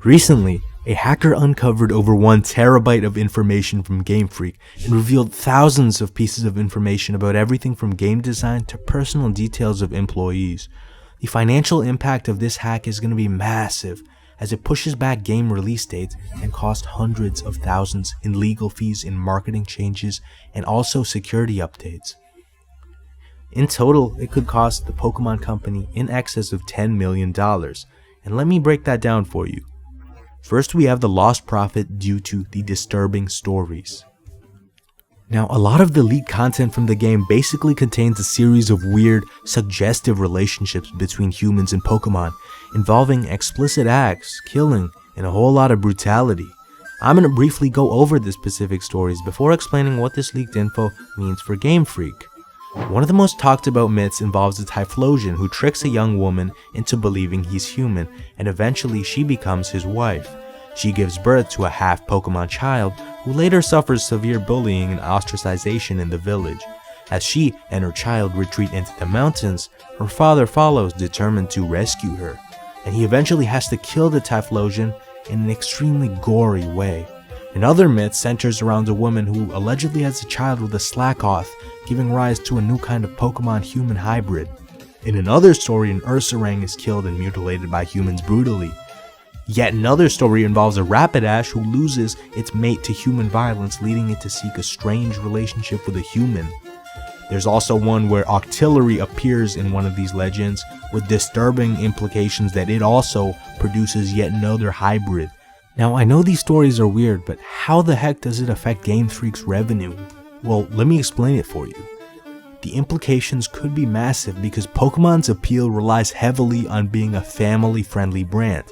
Recently, a hacker uncovered over 1 terabyte of information from Game Freak and revealed thousands of pieces of information about everything from game design to personal details of employees. The financial impact of this hack is going to be massive, as it pushes back game release dates and costs hundreds of thousands in legal fees and marketing changes and also security updates. In total, it could cost the Pokemon company in excess of $10 million, and let me break that down for you. First, we have the lost profit due to the disturbing stories. Now, a lot of the leaked content from the game basically contains a series of weird, suggestive relationships between humans and Pokemon, involving explicit acts, killing, and a whole lot of brutality. I'm going to briefly go over the specific stories before explaining what this leaked info means for Game Freak. One of the most talked about myths involves a Typhlosion who tricks a young woman into believing he's human, and eventually she becomes his wife. She gives birth to a half-Pokemon child who later suffers severe bullying and ostracization in the village. As she and her child retreat into the mountains, her father follows, determined to rescue her, and he eventually has to kill the Typhlosion in an extremely gory way. Another myth centers around a woman who allegedly has a child with a Slackoth, giving rise to a new kind of Pokemon-human hybrid. In another story, an Ursaring is killed and mutilated by humans brutally. Yet another story involves a Rapidash who loses its mate to human violence, leading it to seek a strange relationship with a human. There's also one where Octillery appears in one of these legends, with disturbing implications that it also produces yet another hybrid. Now, I know these stories are weird, but how the heck does it affect Game Freak's revenue? Well, let me explain it for you. The implications could be massive because Pokemon's appeal relies heavily on being a family-friendly brand,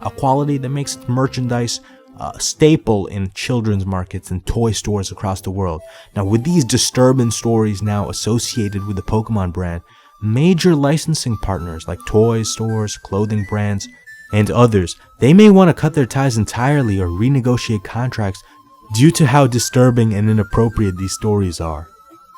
a quality that makes its merchandise a staple in children's markets and toy stores across the world. Now, with these disturbing stories now associated with the Pokemon brand, major licensing partners like toy stores, clothing brands, and others, they may want to cut their ties entirely or renegotiate contracts due to how disturbing and inappropriate these stories are.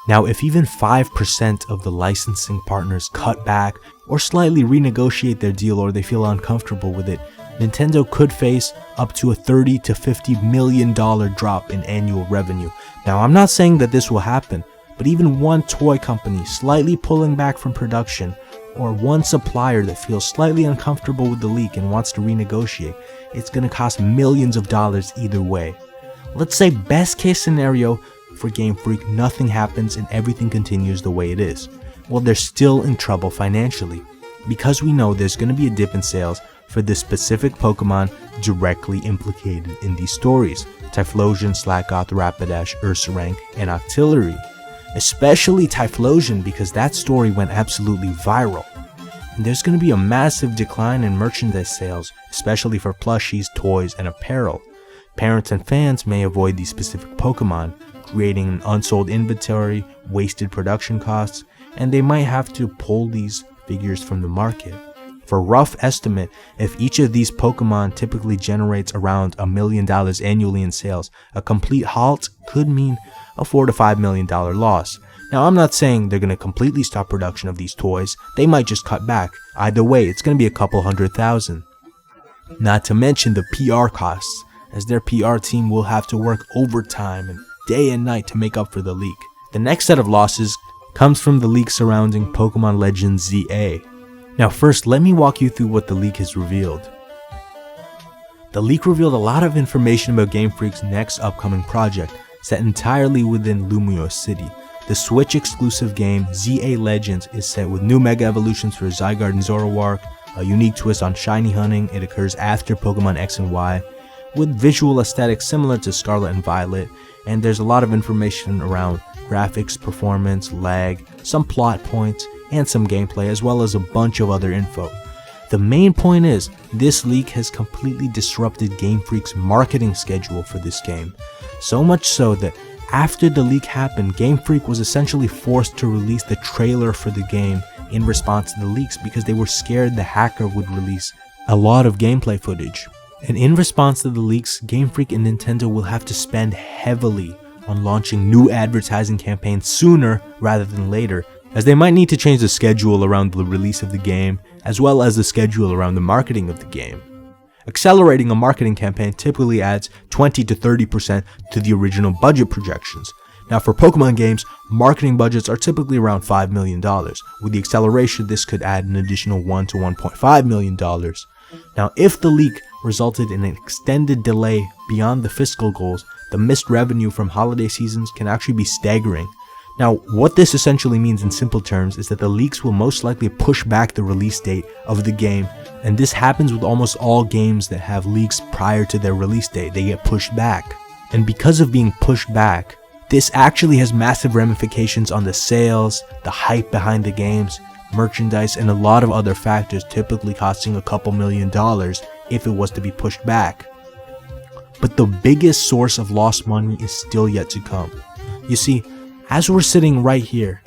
Now, if even 5% of the licensing partners cut back or slightly renegotiate their deal, or they feel uncomfortable with it, Nintendo could face up to a $30 to $50 million drop in annual revenue. Now, I'm not saying that this will happen, but even one toy company slightly pulling back from production, or one supplier that feels slightly uncomfortable with the leak and wants to renegotiate, it's going to cost millions of dollars either way. Let's say best case scenario for Game Freak, nothing happens and everything continues the way it is. Well, they're still in trouble financially, because we know there's going to be a dip in sales for the specific Pokemon directly implicated in these stories: Typhlosion, Slackoth, Rapidash, Ursaring, and Octillery. Especially Typhlosion, because that story went absolutely viral. And there's going to be a massive decline in merchandise sales, especially for plushies, toys, and apparel. Parents and fans may avoid these specific Pokemon, creating an unsold inventory, wasted production costs, and they might have to pull these figures from the market. For a rough estimate, if each of these Pokemon typically generates around $1 million annually in sales, a complete halt could mean a $4 to $5 million loss. Now, I'm not saying they're going to completely stop production of these toys. They might just cut back. Either way, it's going to be a couple $100,000. Not to mention the PR costs, as their PR team will have to work overtime and day and night to make up for the leak. The next set of losses comes from the leak surrounding Pokemon Legends ZA. Now first, let me walk you through what the leak has revealed. The leak revealed a lot of information about Game Freak's next upcoming project, set entirely within Lumiose City. The Switch exclusive game ZA Legends is set with new Mega Evolutions for Zygarde and Zoroark, a unique twist on shiny hunting. It occurs after Pokemon X and Y, with visual aesthetics similar to Scarlet and Violet, and there's a lot of information around graphics, performance, lag, some plot points, and some gameplay, as well as a bunch of other info. The main point is, this leak has completely disrupted Game Freak's marketing schedule for this game. So much so that after the leak happened, Game Freak was essentially forced to release the trailer for the game in response to the leaks, because they were scared the hacker would release a lot of gameplay footage. And in response to the leaks, Game Freak and Nintendo will have to spend heavily on launching new advertising campaigns sooner rather than later, as they might need to change the schedule around the release of the game, as well as the schedule around the marketing of the game. Accelerating a marketing campaign typically adds 20 to 30% to the original budget projections. Now for Pokemon games, marketing budgets are typically around $5 million. With the acceleration, this could add an additional $1 to $1.5 million. Now if the leak resulted in an extended delay beyond the fiscal goals, the missed revenue from holiday seasons can actually be staggering. Now, what this essentially means in simple terms is that the leaks will most likely push back the release date of the game, and this happens with almost all games that have leaks prior to their release date. They get pushed back. And because of being pushed back, this actually has massive ramifications on the sales, the hype behind the games, merchandise, and a lot of other factors, typically costing a couple $1,000,000 if it was to be pushed back. But the biggest source of lost money is still yet to come. You see, as we're sitting right here,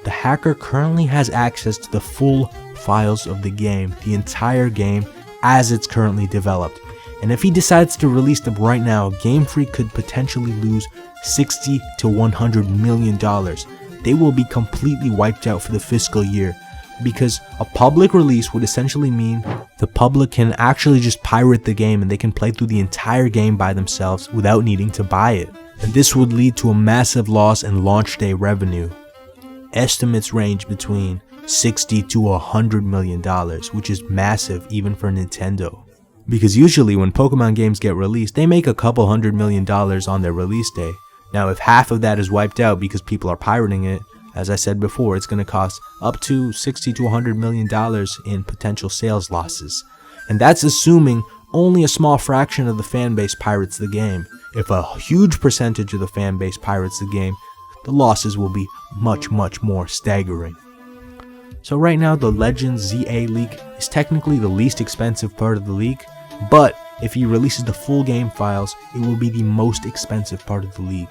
the hacker currently has access to the full files of the game, the entire game as it's currently developed. And if he decides to release them right now, Game Freak could potentially lose $60 to $100 million. They will be completely wiped out for the fiscal year, because a public release would essentially mean the public can actually just pirate the game and they can play through the entire game by themselves without needing to buy it. And this would lead to a massive loss in launch day revenue. Estimates range between $60 to $100 million, which is massive even for Nintendo. Because usually when Pokemon games get released, they make a couple $100 million on their release day. Now if half of that is wiped out because people are pirating it, as I said before, it's going to cost up to $60 to $100 million in potential sales losses. And that's assuming only a small fraction of the fan base pirates the game. If a huge percentage of the fan base pirates the game, the losses will be much more staggering. So right now the Legends ZA leak is technically the least expensive part of the leak, but if he releases the full game files, it will be the most expensive part of the leak.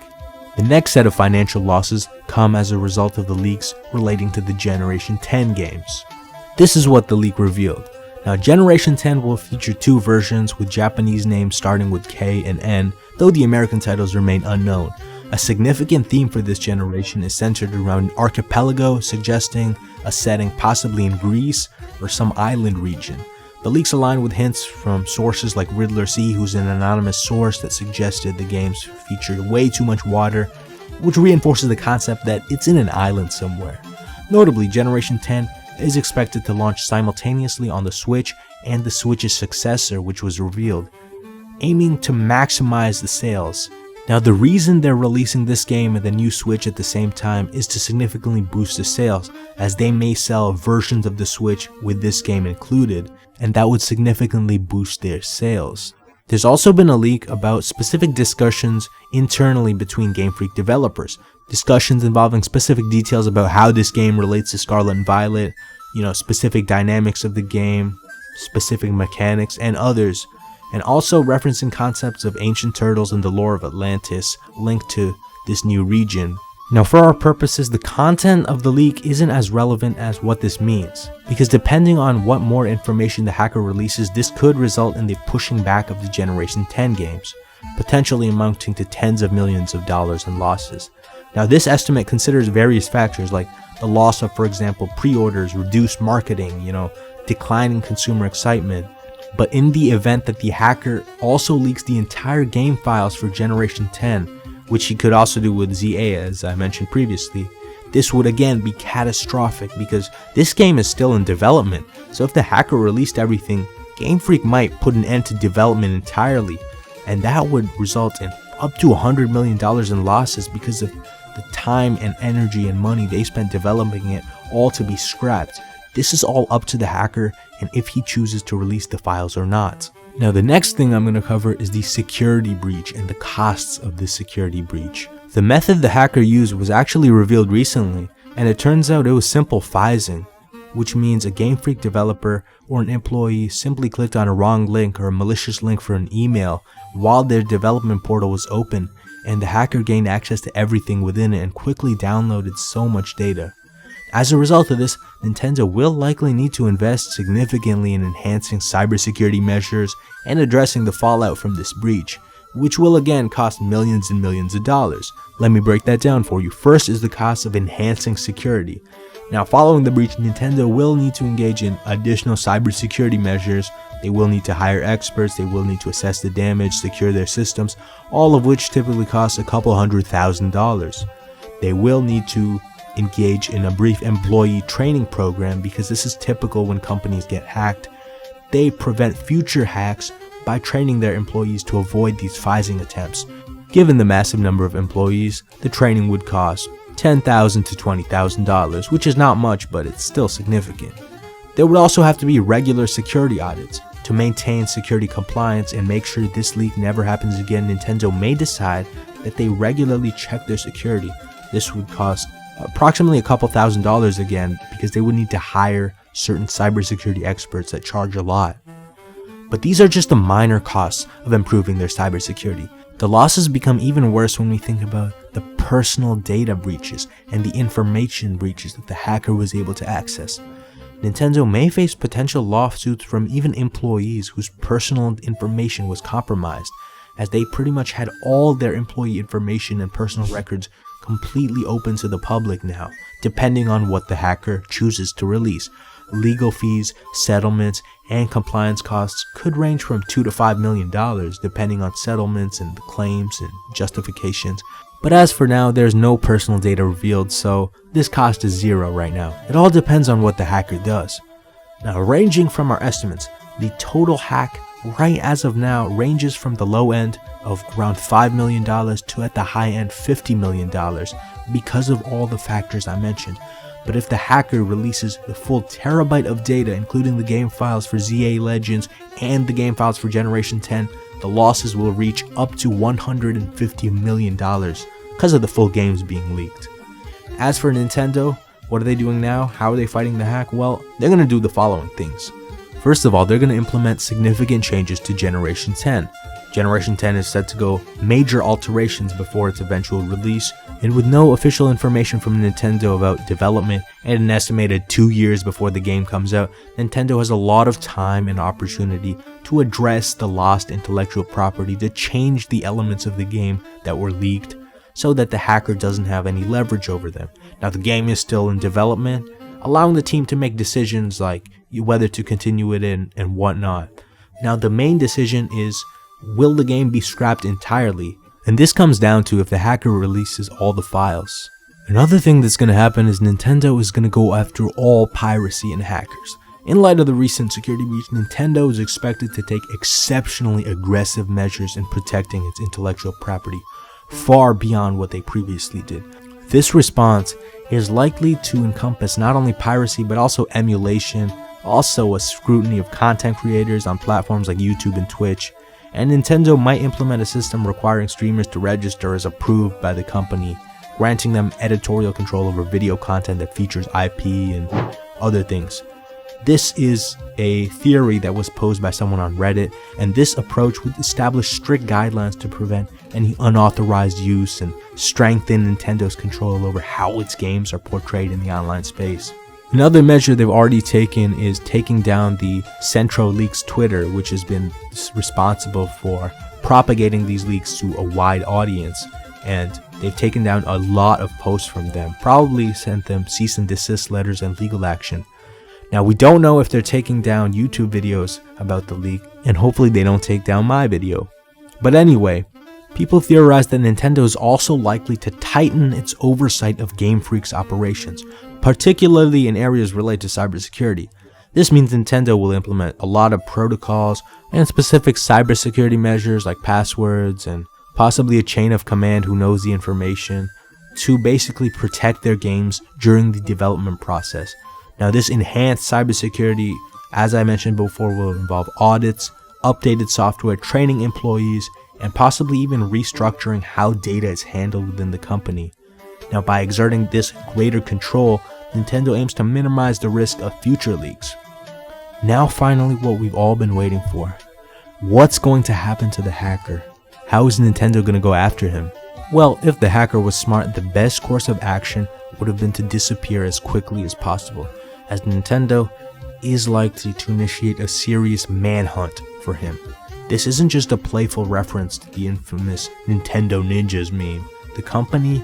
The next set of financial losses come as a result of the leaks relating to the Generation 10 games. This is what the leak revealed. Now Generation 10 will feature two versions with Japanese names starting with K and N, though the American titles remain unknown. A significant theme for this generation is centered around an archipelago, suggesting a setting possibly in Greece or some island region. The leaks align with hints from sources like Riddler C, who's an anonymous source that suggested the games featured way too much water, which reinforces the concept that it's in an island somewhere. Notably, Generation 10 is expected to launch simultaneously on the Switch and the Switch's successor, which was revealed, aiming to maximize the sales. Now the reason they're releasing this game and the new Switch at the same time is to significantly boost the sales, as they may sell versions of the Switch with this game included, and that would significantly boost their sales. There's also been a leak about specific discussions internally between Game Freak developers. Discussions involving specific details about how this game relates to Scarlet and Violet, specific dynamics of the game, specific mechanics, and others. And also referencing concepts of ancient turtles and the lore of Atlantis linked to this new region. Now for our purposes, the content of the leak isn't as relevant as what this means, because depending on what more information the hacker releases, this could result in the pushing back of the Generation 10 games, potentially amounting to tens of millions of dollars in losses. Now this estimate considers various factors like the loss of, for example, pre-orders, reduced marketing, declining consumer excitement. But in the event that the hacker also leaks the entire game files for Generation 10, which he could also do with ZA as I mentioned previously, this would again be catastrophic because this game is still in development. So if the hacker released everything, Game Freak might put an end to development entirely, and that would result in up to $100 million in losses because of the time and energy and money they spent developing it, all to be scrapped. This is all up to the hacker and if he chooses to release the files or not. Now the next thing I'm going to cover is the security breach and the costs of this security breach. The method the hacker used was actually revealed recently, and it turns out it was simple phishing, which means a Game Freak developer or an employee simply clicked on a wrong link or a malicious link for an email while their development portal was open, and the hacker gained access to everything within it and quickly downloaded so much data. As a result of this, Nintendo will likely need to invest significantly in enhancing cybersecurity measures and addressing the fallout from this breach, which will again cost millions and millions of dollars. Let me break that down for you. First is the cost of enhancing security. Now following the breach, Nintendo will need to engage in additional cybersecurity measures They will need to hire experts, they will need to assess the damage, secure their systems, all of which typically costs a couple $100,000. They will need to engage in a brief employee training program because this is typical when companies get hacked. They prevent future hacks by training their employees to avoid these phishing attempts. Given the massive number of employees, the training would cost $10,000 to $20,000, which is not much, but it's still significant. There would also have to be regular security audits to maintain security compliance and make sure this leak never happens again. Nintendo may decide that they regularly check their security. This would cost approximately a couple $1,000s again because they would need to hire certain cybersecurity experts that charge a lot. But these are just the minor costs of improving their cybersecurity. The losses become even worse when we think about the personal data breaches and the information breaches that the hacker was able to access. Nintendo may face potential lawsuits from even employees whose personal information was compromised, as they pretty much had all their employee information and personal records completely open to the public now, depending on what the hacker chooses to release. Legal fees, settlements, and compliance costs could range from $2 to $5 million depending on settlements and the claims and justifications. But as for now, there's no personal data revealed, so this cost is zero right now. It all depends on what the hacker does. Now, ranging from our estimates, the total hack right as of now ranges from the low end of around $5 million to at the high end $50 million because of all the factors I mentioned. But if the hacker releases the full terabyte of data, including the game files for ZA Legends and the game files for Generation 10, the losses will reach up to $150 million because of the full games being leaked. As for Nintendo, what are they doing now? How are they fighting the hack? Well, they're going to do the following things. First of all, they're going to implement significant changes to Generation 10. Generation 10 is set to go major alterations before its eventual release, and with no official information from Nintendo about development and an estimated 2 years before the game comes out, Nintendo has a lot of time and opportunity to address the lost intellectual property, to change the elements of the game that were leaked so that the hacker doesn't have any leverage over them. Now, the game is still in development, allowing the team to make decisions like whether to continue it and whatnot. Now, the main decision is, will the game be scrapped entirely? And this comes down to if the hacker releases all the files. Another thing that's going to happen is Nintendo is going to go after all piracy and hackers. In light of the recent security breach, Nintendo is expected to take exceptionally aggressive measures in protecting its intellectual property, far beyond what they previously did. This response is likely to encompass not only piracy but also emulation, also a scrutiny of content creators on platforms like YouTube and Twitch, and Nintendo might implement a system requiring streamers to register as approved by the company, granting them editorial control over video content that features IP and other things. This is a theory that was posed by someone on Reddit, and this approach would establish strict guidelines to prevent any unauthorized use and strengthen Nintendo's control over how its games are portrayed in the online space. Another measure they've already taken is taking down the Centro Leaks Twitter, which has been responsible for propagating these leaks to a wide audience, and they've taken down a lot of posts from them, probably sent them cease and desist letters and legal action. Now, we don't know if they're taking down YouTube videos about the leak, and hopefully they don't take down my video. But anyway, people theorize that Nintendo is also likely to tighten its oversight of Game Freak's operations, particularly in areas related to cybersecurity. This means Nintendo will implement a lot of protocols and specific cybersecurity measures like passwords and possibly a chain of command who knows the information to basically protect their games during the development process. Now, this enhanced cybersecurity, as I mentioned before, will involve audits, updated software, training employees, and possibly even restructuring how data is handled within the company. Now, by exerting this greater control, Nintendo aims to minimize the risk of future leaks. Now, finally, what we've all been waiting for. What's going to happen to the hacker? How is Nintendo going to go after him? Well, if the hacker was smart, the best course of action would have been to disappear as quickly as possible, as Nintendo is likely to initiate a serious manhunt for him. This isn't just a playful reference to the infamous Nintendo Ninjas meme. The company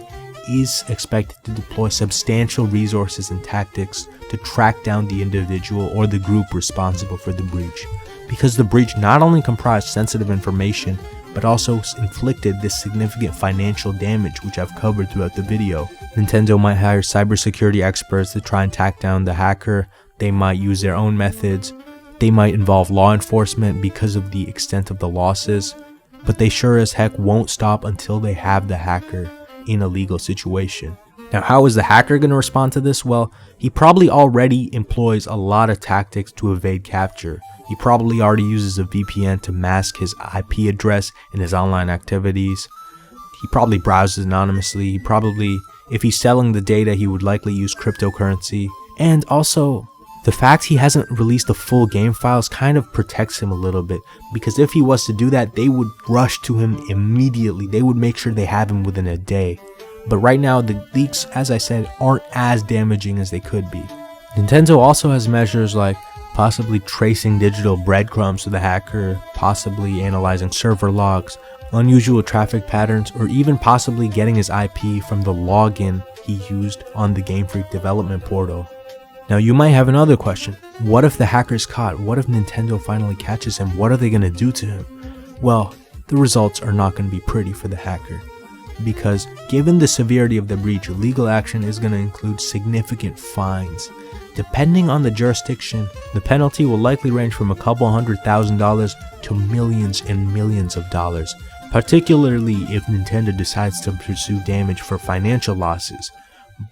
is expected to deploy substantial resources and tactics to track down the individual or the group responsible for the breach. because the breach not only comprised sensitive information, but also inflicted this significant financial damage, which I've covered throughout the video. Nintendo might hire cybersecurity experts to try and track down the hacker. They might use their own methods. They might involve law enforcement because of the extent of the losses. But they sure as heck won't stop until they have the hacker in a legal situation. Now, how is the hacker going to respond to this? Well, he probably already employs a lot of tactics to evade capture. He probably already uses a VPN to mask his IP address in his online activities. He probably browses anonymously. If he's selling the data, he would likely use cryptocurrency. And also, the fact he hasn't released the full game files kind of protects him a little bit, because if he was to do that, they would rush to him immediately. They would make sure they have him within a day. But right now, the leaks, as I said, aren't as damaging as they could be. Nintendo also has measures like possibly tracing digital breadcrumbs to the hacker, possibly analyzing server logs, unusual traffic patterns, or even possibly getting his IP from the login he used on the Game Freak development portal. Now you might have another question. What if the hacker's caught? What if Nintendo finally catches him? What are they going to do to him? Well, the results are not going to be pretty for the hacker, because given the severity of the breach, legal action is going to include significant fines. Depending on the jurisdiction, the penalty will likely range from a couple $100,000 to millions and millions of dollars, particularly if Nintendo decides to pursue damage for financial losses.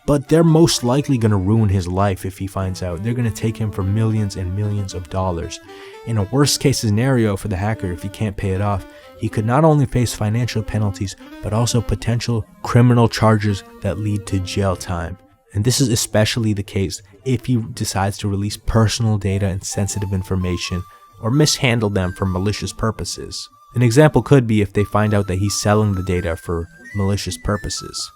But they're most likely going to ruin his life if he finds out. They're going to take him for millions and millions of dollars. In a worst case scenario for the hacker, if he can't pay it off, he could not only face financial penalties, but also potential criminal charges that lead to jail time. And this is especially the case if he decides to release personal data and sensitive information, or mishandle them for malicious purposes. An example could be if they find out that he's selling the data for malicious purposes.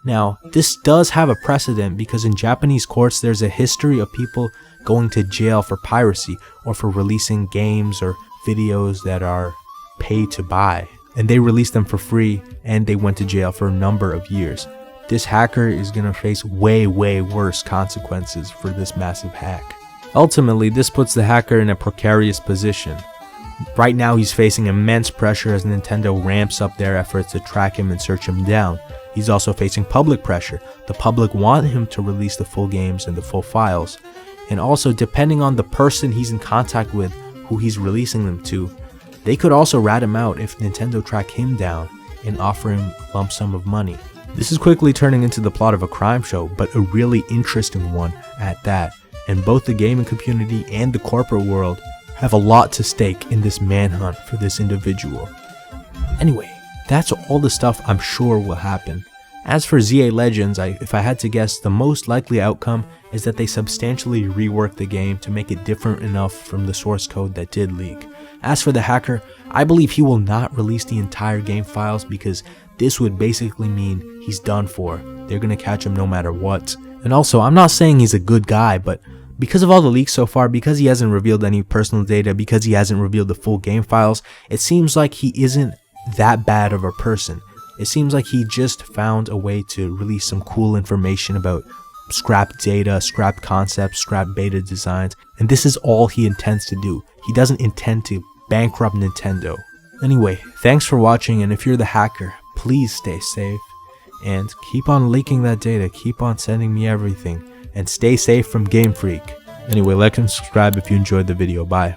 Now, this does have a precedent because in Japanese courts there's a history of people going to jail for piracy or for releasing games or videos that are pay to buy, and they released them for free and they went to jail for a number of years. This hacker is going to face way worse consequences for this massive hack. Ultimately, this puts the hacker in a precarious position. Right now he's facing immense pressure as Nintendo ramps up their efforts to track him and search him down. He's also facing public pressure. The public want him to release the full games and the full files. And also, depending on the person he's in contact with, who he's releasing them to, they could also rat him out if Nintendo track him down and offer him a lump sum of money. This is quickly turning into the plot of a crime show, but a really interesting one at that. And both the gaming community and the corporate world have a lot to stake in this manhunt for this individual. Anyway, that's all the stuff I'm sure will happen. As for ZA Legends, if I had to guess, the most likely outcome is that they substantially rework the game to make it different enough from the source code that did leak. As for the hacker, I believe he will not release the entire game files because this would basically mean he's done for. They're gonna catch him no matter what. And also, I'm not saying he's a good guy, but because of all the leaks so far, because he hasn't revealed any personal data, because he hasn't revealed the full game files, it seems like he isn't that bad of a person. It seems like he just found a way to release some cool information about scrap data, scrap concepts, scrap beta designs, and this is all he intends to do. He doesn't intend to bankrupt Nintendo. Anyway, thanks for watching, and if you're the hacker, please stay safe and keep on leaking that data, keep on sending me everything, and stay safe from Game Freak. Anyway, like and subscribe if you enjoyed the video. Bye.